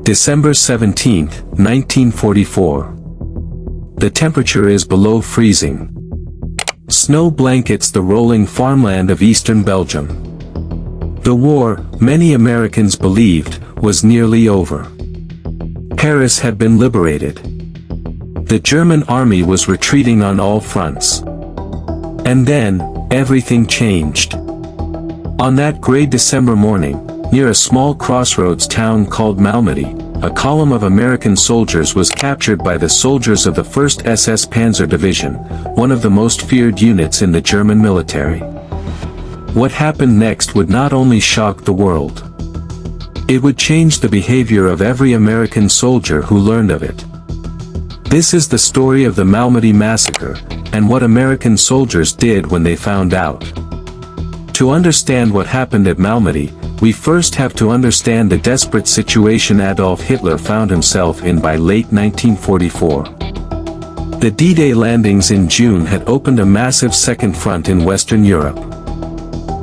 December 17, 1944. The temperature is below freezing. Snow blankets the rolling farmland of eastern Belgium. The war, many Americans believed, was nearly over. Paris had been liberated. The German army was retreating on all fronts. And then, everything changed. On that gray December morning, near a small crossroads town called Malmedy, a column of American soldiers was captured by the soldiers of the 1st SS Panzer Division, one of the most feared units in the German military. What happened next would not only shock the world. It would change the behavior of every American soldier who learned of it. This is the story of the Malmedy Massacre, and what American soldiers did when they found out. To understand what happened at Malmedy, we first have to understand the desperate situation Adolf Hitler found himself in by late 1944. The D-Day landings in June had opened a massive second front in Western Europe.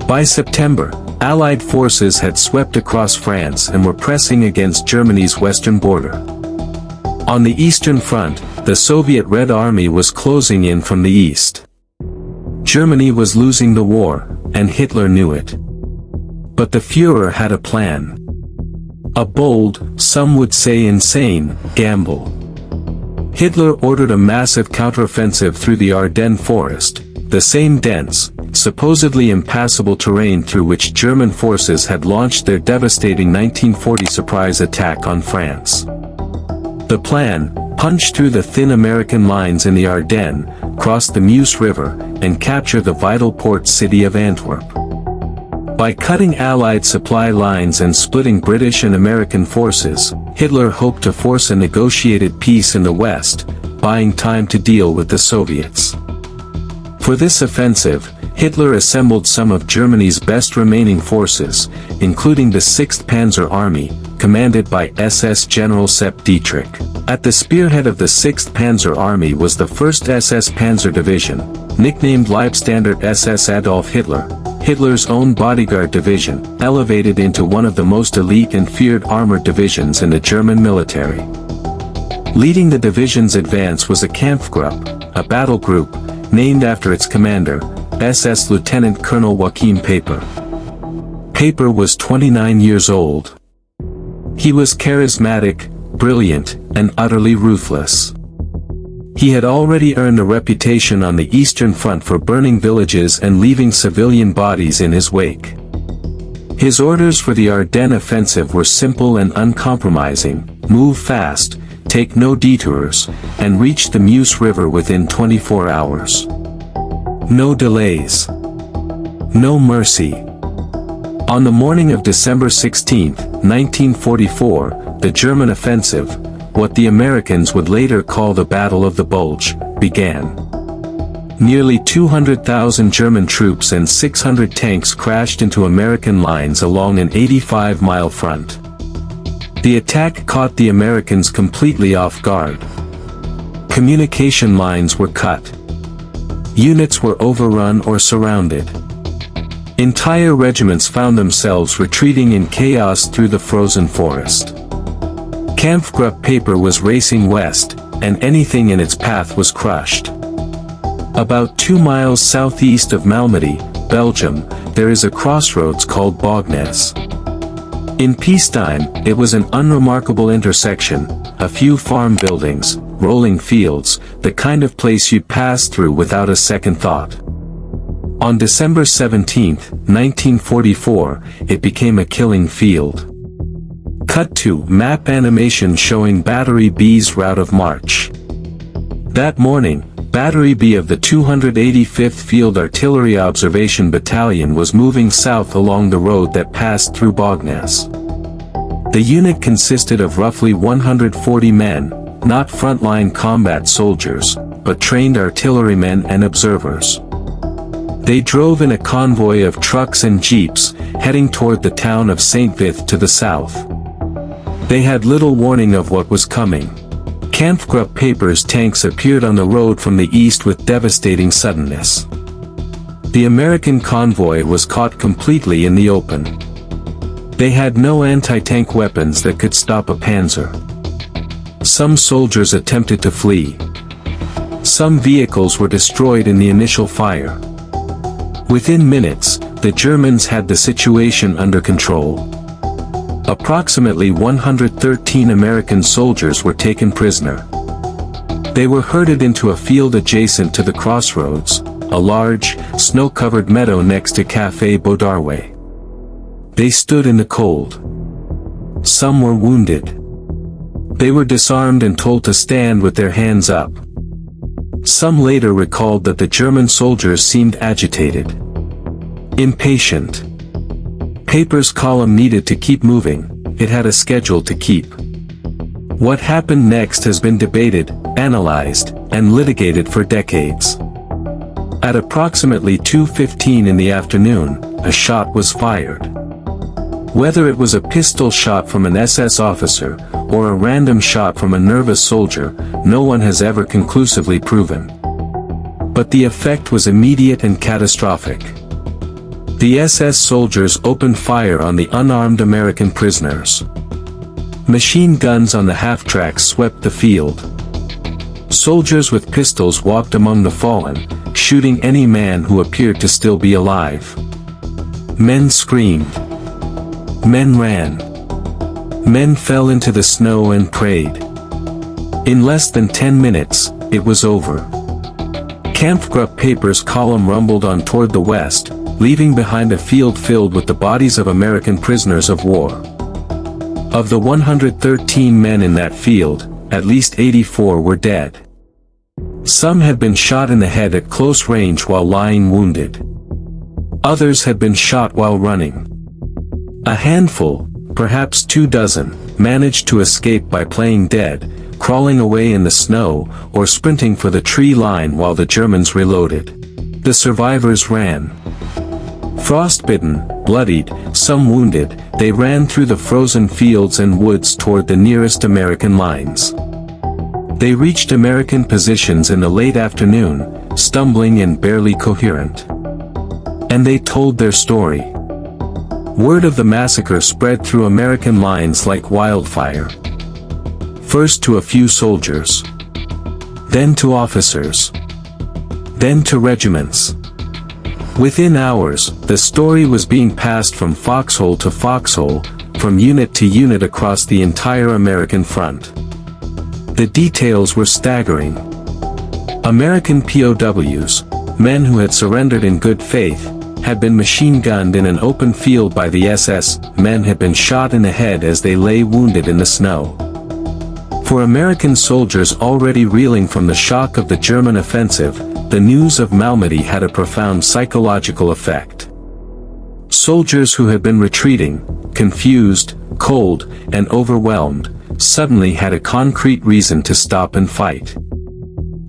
By September, Allied forces had swept across France and were pressing against Germany's western border. On the Eastern Front, the Soviet Red Army was closing in from the east. Germany was losing the war, and Hitler knew it. But the Führer had a plan. A bold, some would say insane, gamble. Hitler ordered a massive counteroffensive through the Ardennes forest, the same dense, supposedly impassable terrain through which German forces had launched their devastating 1940 surprise attack on France. The plan: punch through the thin American lines in the Ardennes, cross the Meuse River, and capture the vital port city of Antwerp. By cutting Allied supply lines and splitting British and American forces, Hitler hoped to force a negotiated peace in the West, buying time to deal with the Soviets. For this offensive, Hitler assembled some of Germany's best remaining forces, including the 6th Panzer Army, commanded by SS General Sepp Dietrich. At the spearhead of the 6th Panzer Army was the 1st SS Panzer Division, nicknamed Leibstandarte SS Adolf Hitler, Hitler's own bodyguard division, elevated into one of the most elite and feared armored divisions in the German military. Leading the division's advance was a Kampfgruppe, a battle group, named after its commander, SS Lieutenant Colonel Joachim Peiper. Peiper was 29 years old. He was charismatic, brilliant, and utterly ruthless. He had already earned a reputation on the Eastern Front for burning villages and leaving civilian bodies in his wake. His orders for the Ardennes offensive were simple and uncompromising: move fast, take no detours, and reach the Meuse River within 24 hours. No delays. No mercy. On the morning of December 16, 1944, the German offensive, what the Americans would later call the Battle of the Bulge, began. Nearly 200,000 German troops and 600 tanks crashed into American lines along an 85-mile front. The attack caught the Americans completely off guard. Communication lines were cut. Units were overrun or surrounded. Entire regiments found themselves retreating in chaos through the frozen forest. Kampfgruppe Peiper was racing west, and anything in its path was crushed. About 2 miles southeast of Malmedy, Belgium, there is a crossroads called Baugnez. In peacetime, it was an unremarkable intersection, a few farm buildings, rolling fields, the kind of place you'd pass through without a second thought. On December 17, 1944, it became a killing field. Cut to map animation showing Battery B's route of march. That morning, Battery B of the 285th Field Artillery Observation Battalion was moving south along the road that passed through Baugnez. The unit consisted of roughly 140 men, not frontline combat soldiers, but trained artillerymen and observers. They drove in a convoy of trucks and jeeps, heading toward the town of Saint-Vith to the south. They had little warning of what was coming. Kampfgruppe Peiper's tanks appeared on the road from the east with devastating suddenness. The American convoy was caught completely in the open. They had no anti-tank weapons that could stop a panzer. Some soldiers attempted to flee. Some vehicles were destroyed in the initial fire. Within minutes, the Germans had the situation under control. Approximately 113 American soldiers were taken prisoner. They were herded into a field adjacent to the crossroads, a large, snow-covered meadow next to Café Baudarway. They stood in the cold. Some were wounded. They were disarmed and told to stand with their hands up. Some later recalled that the German soldiers seemed agitated, impatient. Peiper's column needed to keep moving, it had a schedule to keep. What happened next has been debated, analyzed, and litigated for decades. At approximately 2:15 in the afternoon, a shot was fired. Whether it was a pistol shot from an SS officer, or a random shot from a nervous soldier, no one has ever conclusively proven. But the effect was immediate and catastrophic. The SS soldiers opened fire on the unarmed American prisoners. Machine guns on the half-tracks swept the field. Soldiers with pistols walked among the fallen, shooting any man who appeared to still be alive. Men screamed. Men ran. Men fell into the snow and prayed. In less than 10 minutes, it was over. Kampfgruppe Peiper's column rumbled on toward the west, leaving behind a field filled with the bodies of American prisoners of war. Of the 113 men in that field, at least 84 were dead. Some had been shot in the head at close range while lying wounded. Others had been shot while running. A handful, perhaps 24, managed to escape by playing dead, crawling away in the snow, or sprinting for the tree line while the Germans reloaded. The survivors ran. Frostbitten, bloodied, some wounded, they ran through the frozen fields and woods toward the nearest American lines. They reached American positions in the late afternoon, stumbling and barely coherent. And they told their story. Word of the massacre spread through American lines like wildfire. First to a few soldiers. Then to officers. Then to regiments. Within hours, the story was being passed from foxhole to foxhole, from unit to unit across the entire American front. The details were staggering. American POWs, men who had surrendered in good faith, had been machine-gunned in an open field by the SS, men had been shot in the head as they lay wounded in the snow. For American soldiers already reeling from the shock of the German offensive, the news of Malmedy had a profound psychological effect. Soldiers who had been retreating, confused, cold, and overwhelmed, suddenly had a concrete reason to stop and fight.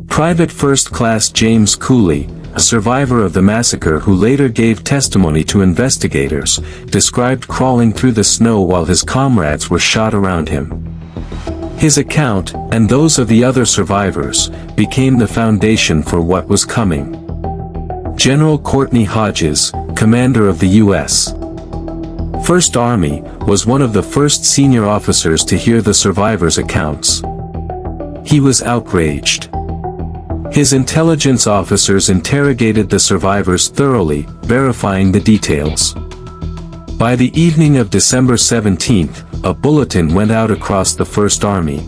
Private First Class James Cooley, a survivor of the massacre who later gave testimony to investigators, described crawling through the snow while his comrades were shot around him. His account, and those of the other survivors, became the foundation for what was coming. General Courtney Hodges, commander of the U.S. First Army, was one of the first senior officers to hear the survivors' accounts. He was outraged. His intelligence officers interrogated the survivors thoroughly, verifying the details. By the evening of December 17th, a bulletin went out across the First Army.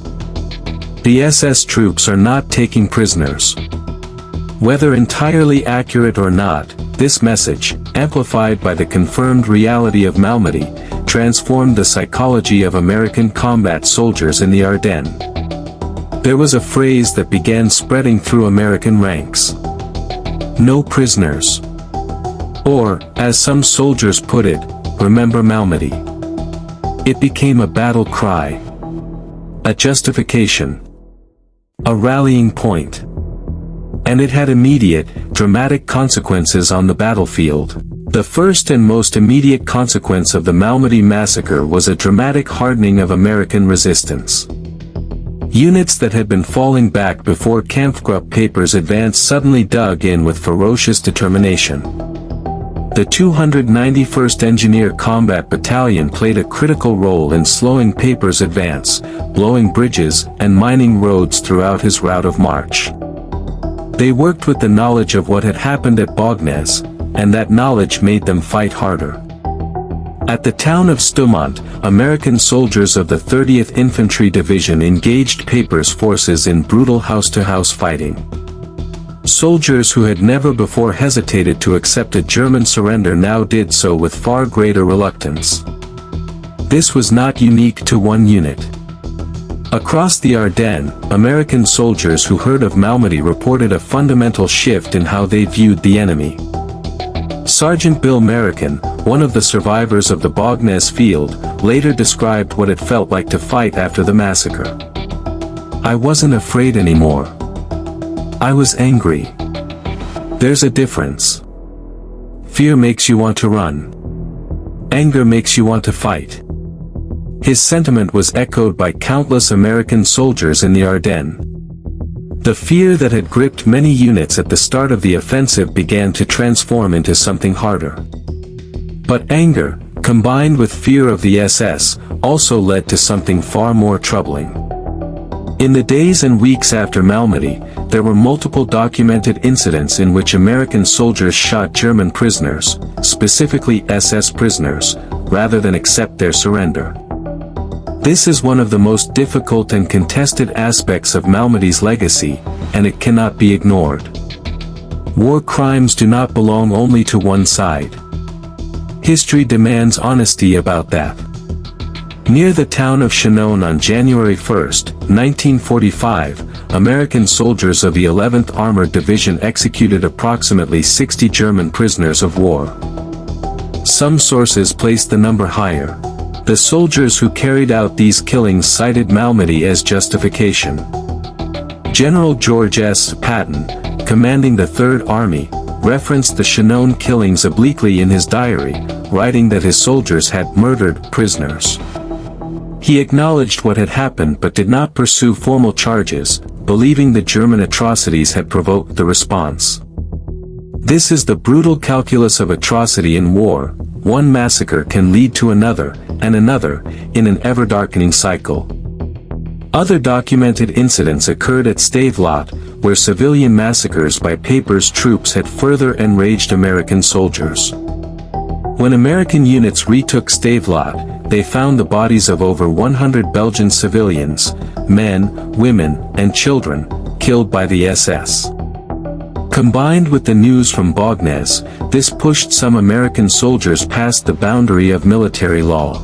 The SS troops are not taking prisoners. Whether entirely accurate or not, this message, amplified by the confirmed reality of Malmedy, transformed the psychology of American combat soldiers in the Ardennes. There was a phrase that began spreading through American ranks. No prisoners. Or, as some soldiers put it, remember Malmedy. It became a battle cry. A justification. A rallying point. And it had immediate, dramatic consequences on the battlefield. The first and most immediate consequence of the Malmedy Massacre was a dramatic hardening of American resistance. Units that had been falling back before Kampfgruppe Peiper's advance suddenly dug in with ferocious determination. The 291st Engineer Combat Battalion played a critical role in slowing Peiper's advance, blowing bridges and mining roads throughout his route of march. They worked with the knowledge of what had happened at Baugnez, and that knowledge made them fight harder. At the town of Stoumont, American soldiers of the 30th Infantry Division engaged Peiper's forces in brutal house-to-house fighting. Soldiers who had never before hesitated to accept a German surrender now did so with far greater reluctance. This was not unique to one unit. Across the Ardennes, American soldiers who heard of Malmedy reported a fundamental shift in how they viewed the enemy. Sergeant Bill Merrican, one of the survivors of the Baugnez field, later described what it felt like to fight after the massacre. "I wasn't afraid anymore. I was angry. There's a difference. Fear makes you want to run. Anger makes you want to fight." His sentiment was echoed by countless American soldiers in the Ardennes. The fear that had gripped many units at the start of the offensive began to transform into something harder. But anger, combined with fear of the SS, also led to something far more troubling. In the days and weeks after Malmedy, there were multiple documented incidents in which American soldiers shot German prisoners, specifically SS prisoners, rather than accept their surrender. This is one of the most difficult and contested aspects of Malmedy's legacy, and it cannot be ignored. War crimes do not belong only to one side. History demands honesty about that. Near the town of Chinon on January 1, 1945, American soldiers of the 11th Armored Division executed approximately 60 German prisoners of war. Some sources place the number higher. The soldiers who carried out these killings cited Malmedy as justification. General George S. Patton, commanding the Third Army, referenced the Chinon killings obliquely in his diary, writing that his soldiers had murdered prisoners. He acknowledged what had happened but did not pursue formal charges, believing the German atrocities had provoked the response. This is the brutal calculus of atrocity in war. One massacre can lead to another, and another, in an ever-darkening cycle. Other documented incidents occurred at Stavelot, where civilian massacres by Peiper's troops had further enraged American soldiers. When American units retook Stavelot, they found the bodies of over 100 Belgian civilians, men, women, and children, killed by the SS. Combined with the news from Baugnez, this pushed some American soldiers past the boundary of military law.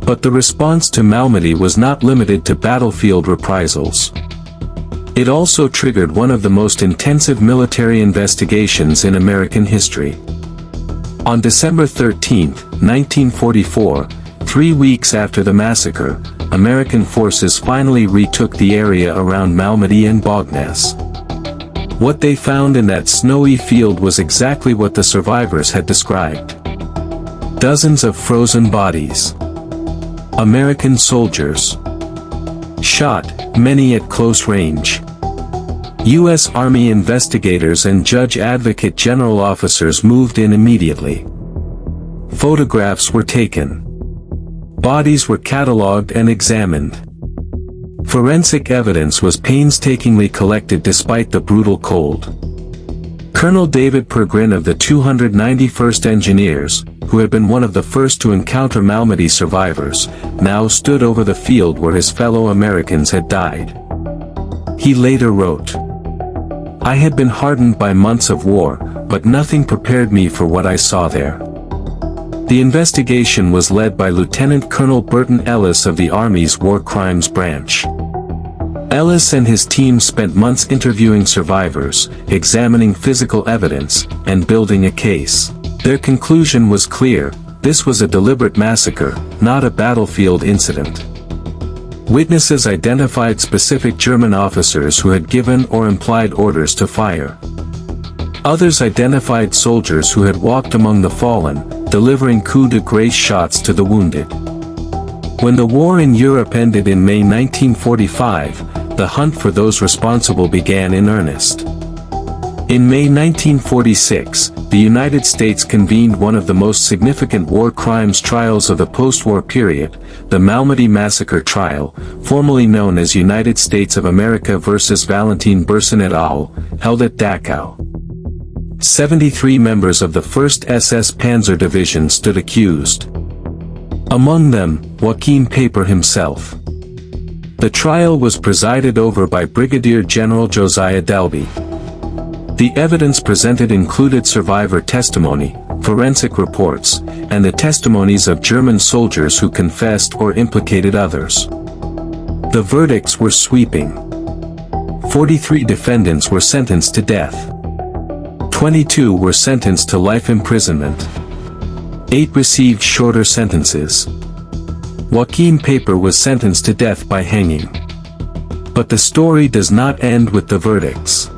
But the response to Malmedy was not limited to battlefield reprisals. It also triggered one of the most intensive military investigations in American history. On December 13, 1944, 3 weeks after the massacre, American forces finally retook the area around Malmedy and Baugnez. What they found in that snowy field was exactly what the survivors had described. Dozens of frozen bodies. American soldiers. Shot, many at close range. U.S. Army investigators and Judge Advocate General officers moved in immediately. Photographs were taken. Bodies were catalogued and examined. Forensic evidence was painstakingly collected despite the brutal cold. Colonel David Pergrin of the 291st Engineers, who had been one of the first to encounter Malmedy survivors, now stood over the field where his fellow Americans had died. He later wrote, "I had been hardened by months of war, but nothing prepared me for what I saw there." The investigation was led by Lieutenant Colonel Burton Ellis of the Army's War Crimes Branch. Ellis and his team spent months interviewing survivors, examining physical evidence, and building a case. Their conclusion was clear: this was a deliberate massacre, not a battlefield incident. Witnesses identified specific German officers who had given or implied orders to fire. Others identified soldiers who had walked among the fallen, delivering coup de grace shots to the wounded. When the war in Europe ended in May 1945, the hunt for those responsible began in earnest. In May 1946, the United States convened one of the most significant war crimes trials of the post-war period, the Malmedy Massacre trial, formerly known as United States of America versus Valentin Bersin et al., held at Dachau. 73 members of the 1st SS Panzer Division stood accused. Among them, Joachim Peiper himself. The trial was presided over by Brigadier General Josiah Delby. The evidence presented included survivor testimony, forensic reports, and the testimonies of German soldiers who confessed or implicated others. The verdicts were sweeping. 43 defendants were sentenced to death. 22 were sentenced to life imprisonment. 8 received shorter sentences. Joachim Peiper was sentenced to death by hanging. But the story does not end with the verdicts.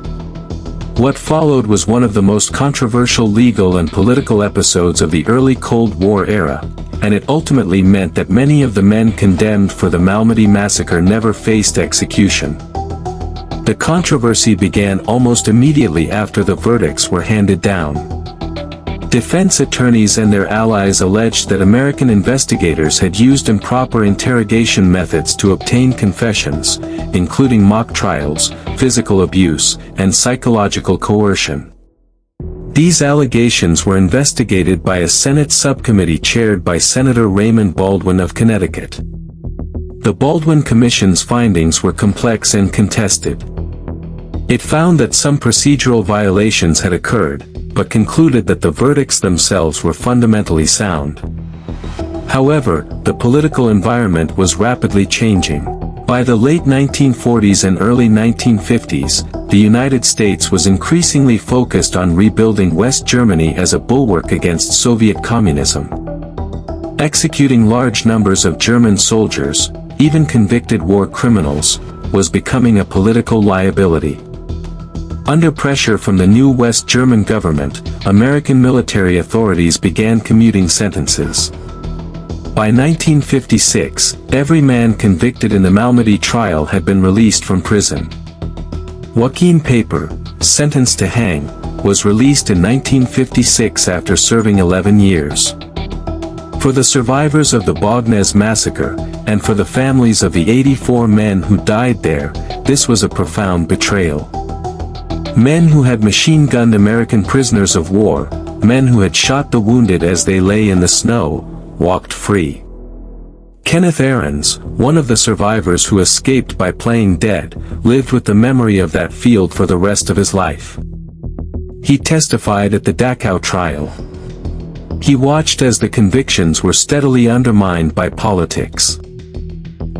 What followed was one of the most controversial legal and political episodes of the early Cold War era, and it ultimately meant that many of the men condemned for the Malmedy Massacre never faced execution. The controversy began almost immediately after the verdicts were handed down. Defense attorneys and their allies alleged that American investigators had used improper interrogation methods to obtain confessions, including mock trials, physical abuse, and psychological coercion. These allegations were investigated by a Senate subcommittee chaired by Senator Raymond Baldwin of Connecticut. The Baldwin Commission's findings were complex and contested. It found that some procedural violations had occurred, but concluded that the verdicts themselves were fundamentally sound. However, the political environment was rapidly changing. By the late 1940s and early 1950s, the United States was increasingly focused on rebuilding West Germany as a bulwark against Soviet communism. Executing large numbers of German soldiers, even convicted war criminals, was becoming a political liability. Under pressure from the new West German government, American military authorities began commuting sentences. By 1956, every man convicted in the Malmedy trial had been released from prison. Joachim Peiper, sentenced to hang, was released in 1956 after serving 11 years. For the survivors of the Baugnez massacre, and for the families of the 84 men who died there, this was a profound betrayal. Men who had machine-gunned American prisoners of war, men who had shot the wounded as they lay in the snow, walked free. Kenneth Ahrens, one of the survivors who escaped by playing dead, lived with the memory of that field for the rest of his life. He testified at the Dachau trial. He watched as the convictions were steadily undermined by politics.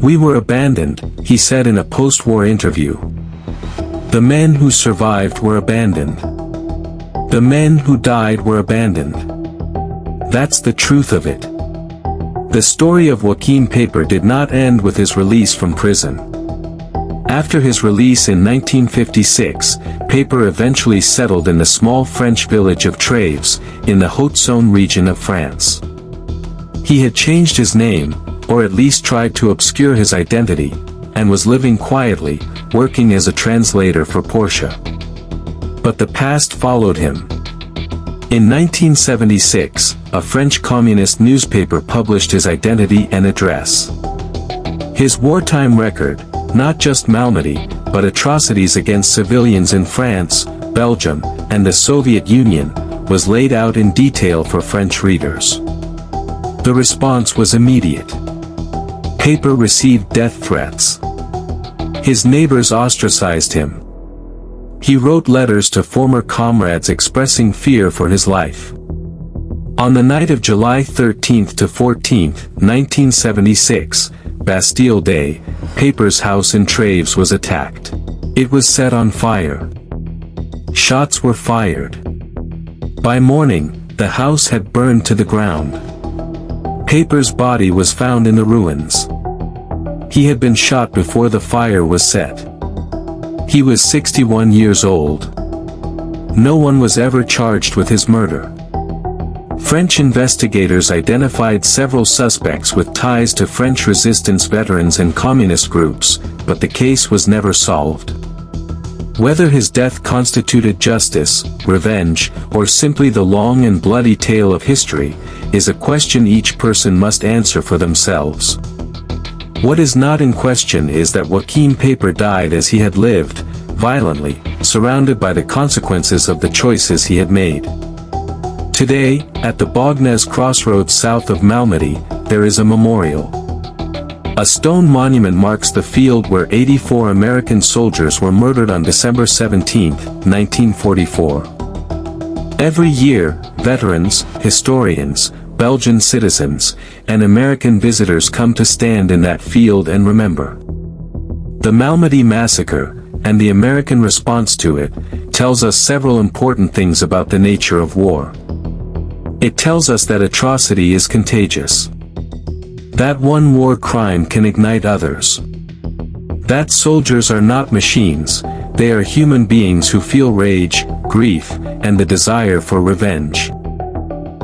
"We were abandoned," he said in a post-war interview. "The men who survived were abandoned. The men who died were abandoned. That's the truth of it." The story of Joachim Peiper did not end with his release from prison. After his release in 1956, Peiper eventually settled in the small French village of Treves, in the Haute-Saône region of France. He had changed his name, or at least tried to obscure his identity, and was living quietly, working as a translator for Porsche. But the past followed him. In 1976, a French communist newspaper published his identity and address. His wartime record, not just Malmedy, but atrocities against civilians in France, Belgium, and the Soviet Union, was laid out in detail for French readers. The response was immediate. Peiper received death threats. His neighbors ostracized him. He wrote letters to former comrades expressing fear for his life. On the night of July 13 to 14, 1976, Bastille Day, Peiper's house in Treves was attacked. It was set on fire. Shots were fired. By morning, the house had burned to the ground. Peiper's body was found in the ruins. He had been shot before the fire was set. He was 61 years old. No one was ever charged with his murder. French investigators identified several suspects with ties to French resistance veterans and communist groups, but the case was never solved. Whether his death constituted justice, revenge, or simply the long and bloody tale of history, is a question each person must answer for themselves. What is not in question is that Joachim Peiper died as he had lived, violently, surrounded by the consequences of the choices he had made. Today, at the Baugnez crossroads south of Malmedy, there is a memorial. A stone monument marks the field where 84 American soldiers were murdered on December 17, 1944. Every year, veterans, historians, Belgian citizens, and American visitors come to stand in that field and remember. The Malmedy Massacre, and the American response to it, tells us several important things about the nature of war. It tells us that atrocity is contagious. That one war crime can ignite others. That soldiers are not machines, they are human beings who feel rage, grief, and the desire for revenge.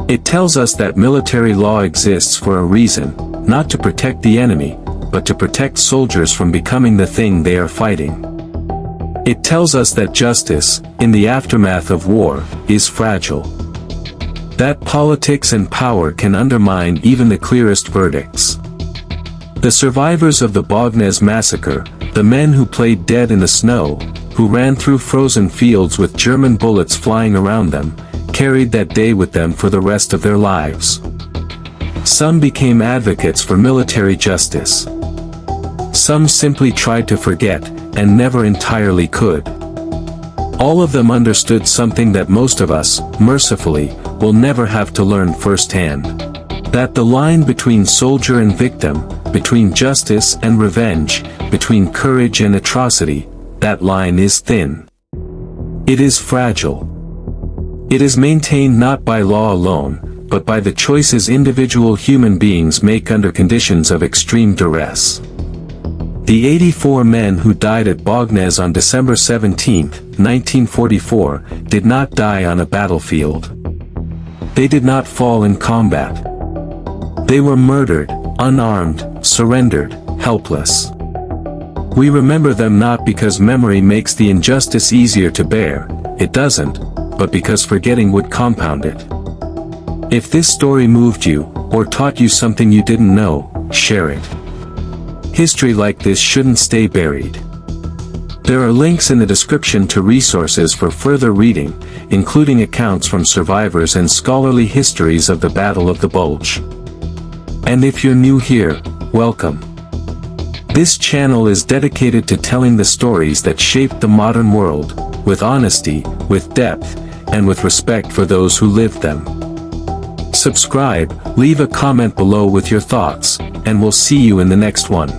It tells us that military law exists for a reason, not to protect the enemy, but to protect soldiers from becoming the thing they are fighting. It tells us that justice, in the aftermath of war, is fragile. That politics and power can undermine even the clearest verdicts. The survivors of the Baugnez massacre, the men who played dead in the snow, who ran through frozen fields with German bullets flying around them, carried that day with them for the rest of their lives. Some became advocates for military justice. Some simply tried to forget, and never entirely could. All of them understood something that most of us, mercifully, will never have to learn firsthand. That the line between soldier and victim, between justice and revenge, between courage and atrocity, that line is thin. It is fragile. It is maintained not by law alone, but by the choices individual human beings make under conditions of extreme duress. The 84 men who died at Baugnez on December 17, 1944, did not die on a battlefield. They did not fall in combat. They were murdered, unarmed, surrendered, helpless. We remember them not because memory makes the injustice easier to bear, it doesn't, but because forgetting would compound it. If this story moved you, or taught you something you didn't know, share it. History like this shouldn't stay buried. There are links in the description to resources for further reading, including accounts from survivors and scholarly histories of the Battle of the Bulge. And if you're new here, welcome. This channel is dedicated to telling the stories that shaped the modern world, with honesty, with depth, and with respect for those who lived them. Subscribe, leave a comment below with your thoughts, and we'll see you in the next one.